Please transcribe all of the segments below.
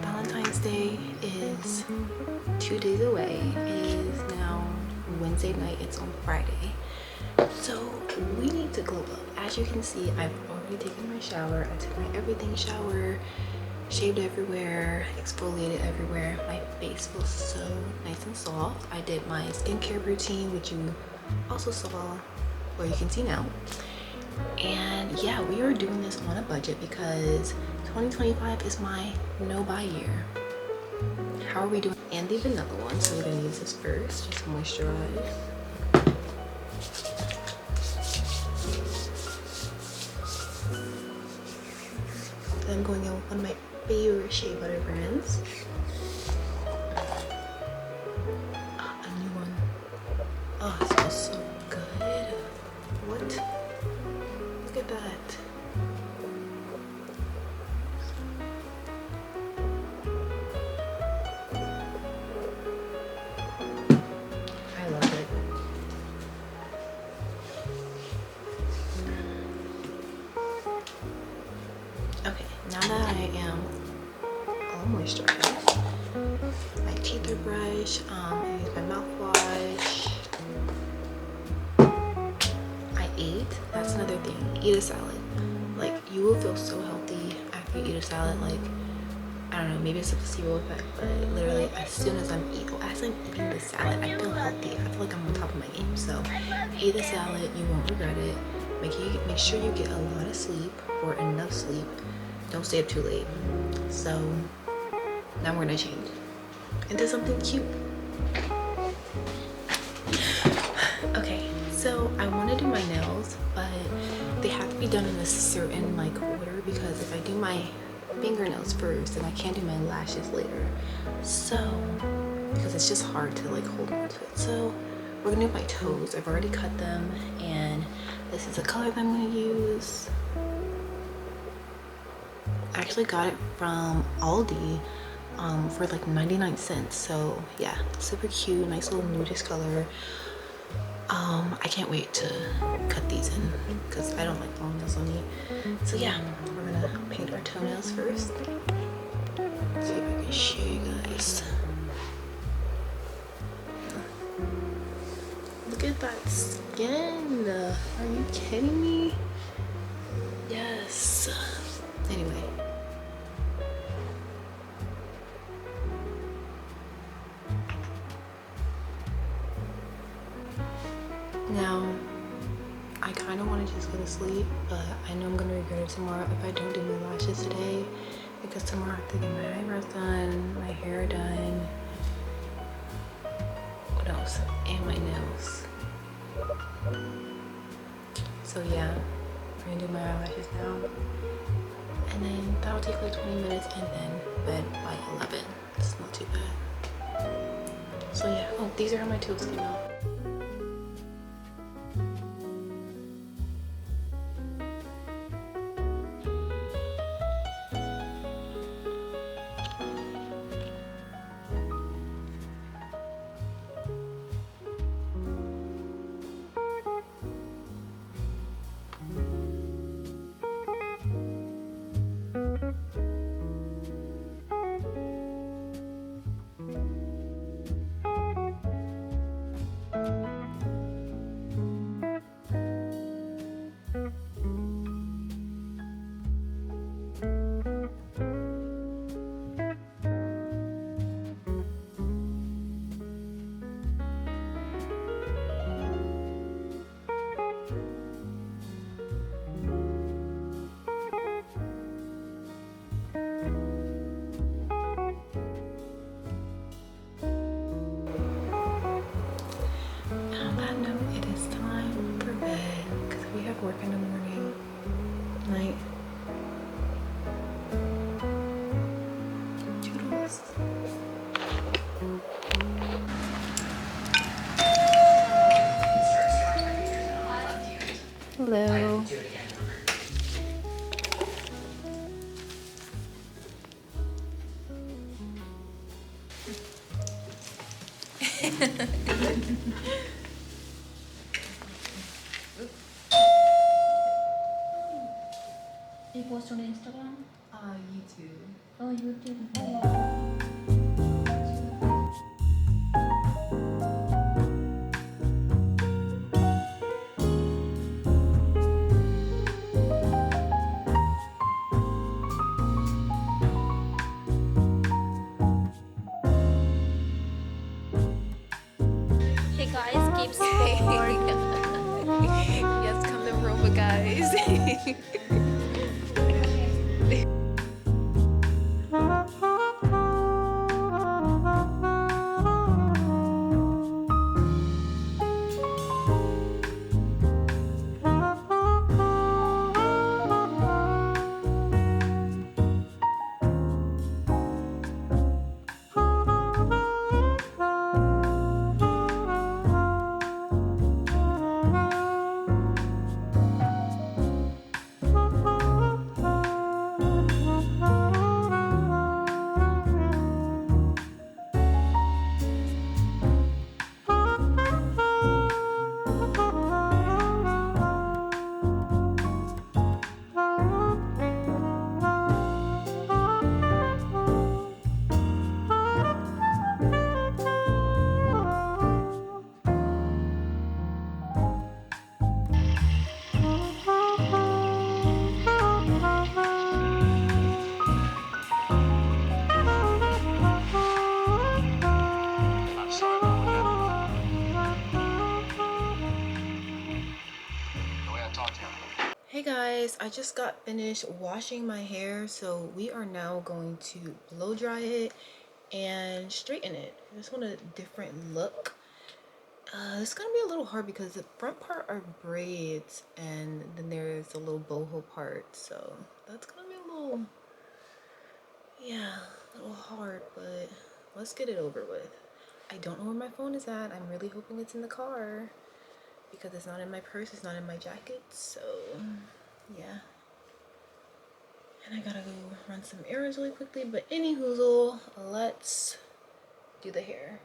Valentine's Day is 2 days away. It is now Wednesday night. It's on Friday. So we need to glow up. As you can see, I've already taken my shower. I took my everything shower, shaved everywhere, exfoliated everywhere. My face feels so nice and soft. I did my skincare routine, which you also saw, or you can see now. And yeah, we are doing this on a budget because 2025 is my no buy year. How are we doing? And the vanilla one, so we're gonna use this first, just moisturize. Then I'm going in with one of my favorite shea butter brands. A new one. Oh, it smells so good. What? Look at that. I love it. Okay, now that I am all moisturized, my teeth are brushed, I use my mouthwash. I ate. That's another thing. Eat a salad. Like, you will feel so healthy after you eat a salad. Like, I don't know, maybe it's a placebo effect, but literally as soon as I'm eating the salad, I feel healthy. I feel like I'm on top of my game. So eat the salad, you won't regret it. Make sure you get a lot of sleep or enough sleep. Don't stay up too late. So now we're gonna change into something cute. Okay, so I want to do my nails, but they have to be done in a certain like order, because if I do my fingernails first, then I can't do my lashes later. So because it's just hard to like hold on to it. So we're gonna do my toes. I've already cut them, and this is the color that I'm gonna use. I actually got it from Aldi for like 99 cents. So yeah, super cute, nice little nudish color. I can't wait to cut these in because I don't like long nails on me. So yeah, we're gonna paint our toenails first. Let's see if I can show you guys. Look at that skin. Are you kidding me? Yes. Anyway. Now, I kind of want to just go to sleep, but I know I'm going to regret it tomorrow if I don't do my lashes today, because tomorrow I have to get my eyebrows done, my hair done, what else? And my nails. So yeah, I'm going to do my eyelashes now, and then that'll take like 20 minutes, and then bed by 11. It's not too bad. So yeah, oh, these are how my toes came out. work in the morning, night. Toodles. Hello. You post on Instagram? YouTube. Oh, YouTube. Oh. Hey guys, keep support. Yes, come to Roma, guys. Hey guys, I just got finished washing my hair, so we are now going to blow dry it and straighten it. I just want a different look. It's gonna be a little hard because the front part are braids and then there's a little boho part, so that's gonna be a little, yeah, a little hard, but let's get it over with. I don't know where my phone is at. I'm really hoping it's in the car because it's not in my purse, it's not in my jacket, so yeah. And I gotta go run some errands really quickly, but anywhoozle, let's do the hair.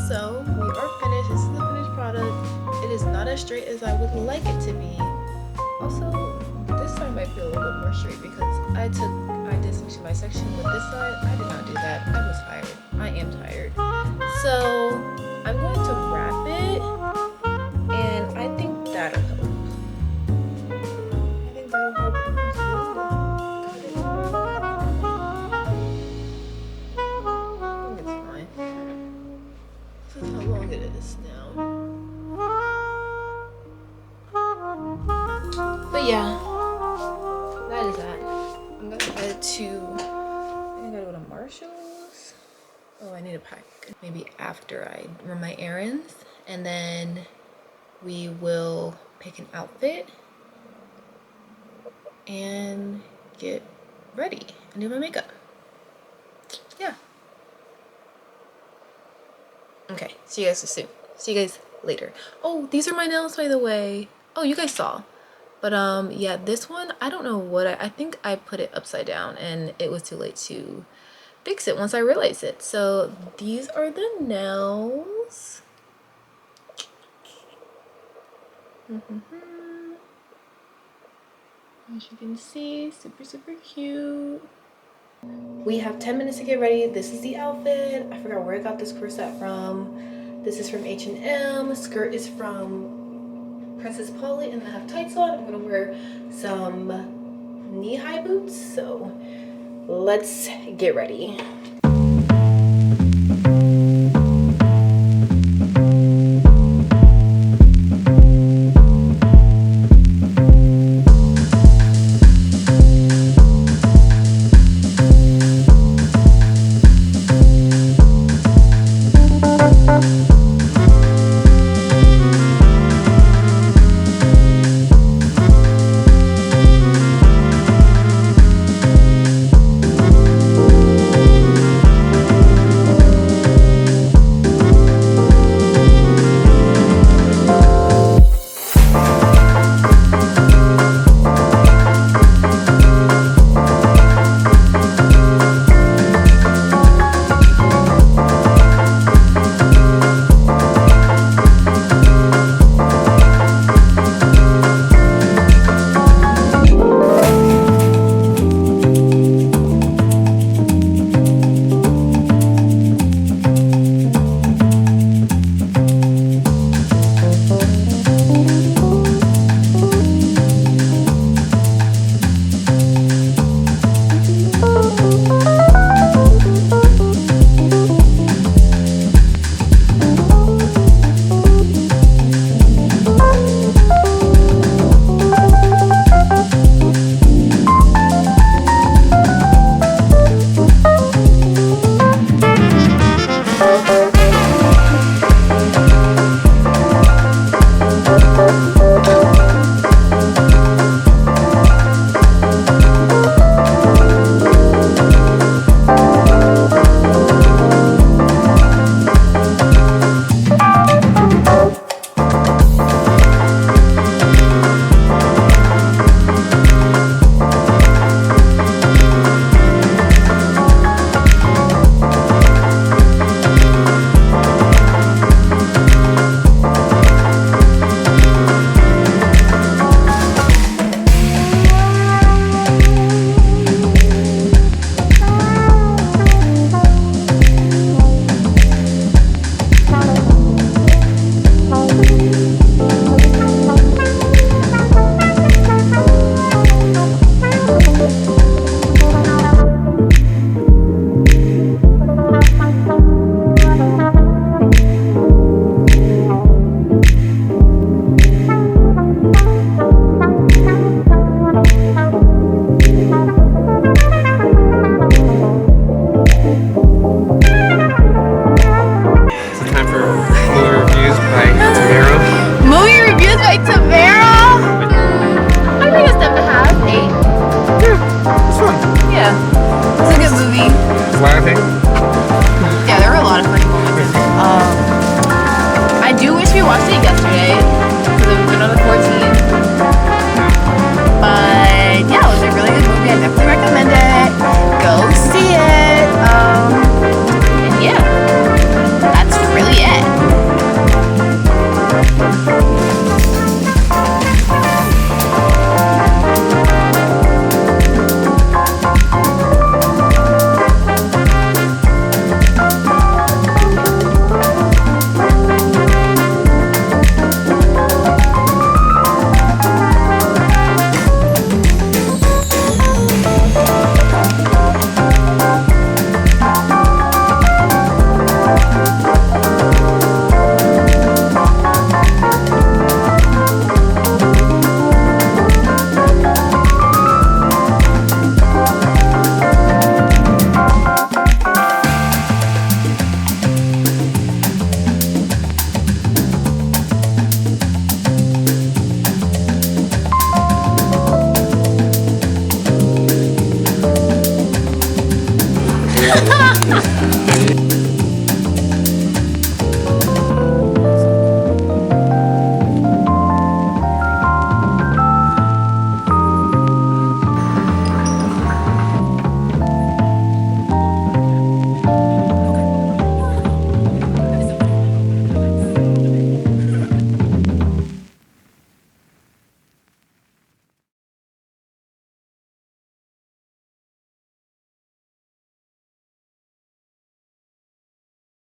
So we are finished. This is the finished product. It is not as straight as I would like it to be. Also, this side might be a little bit more straight because I did some to my section with this side. I did not do that. I was tired. I am tired. So I'm going to wrap it, and I think that'll help. I think that'll help. I think it's fine. This is how long it is now. But yeah, that is that. I'm gonna head to, I think I gotta go to Marshall's. Oh, I need a pack. Maybe after I run my errands, and then we will pick an outfit and get ready and do my makeup. Yeah. Okay, see you guys soon. See you guys later. Oh, these are my nails, by the way. Oh, you guys saw. But yeah, this one, I don't know what I think I put it upside down and it was too late to fix it once I realized it. So these are the nails. As you can see, super cute. We have 10 minutes to get ready. This is the outfit. I forgot where I got this corset from. This is from H&M. Skirt is from Princess Polly, and I have tights on. I'm gonna wear some knee-high boots. So let's get ready.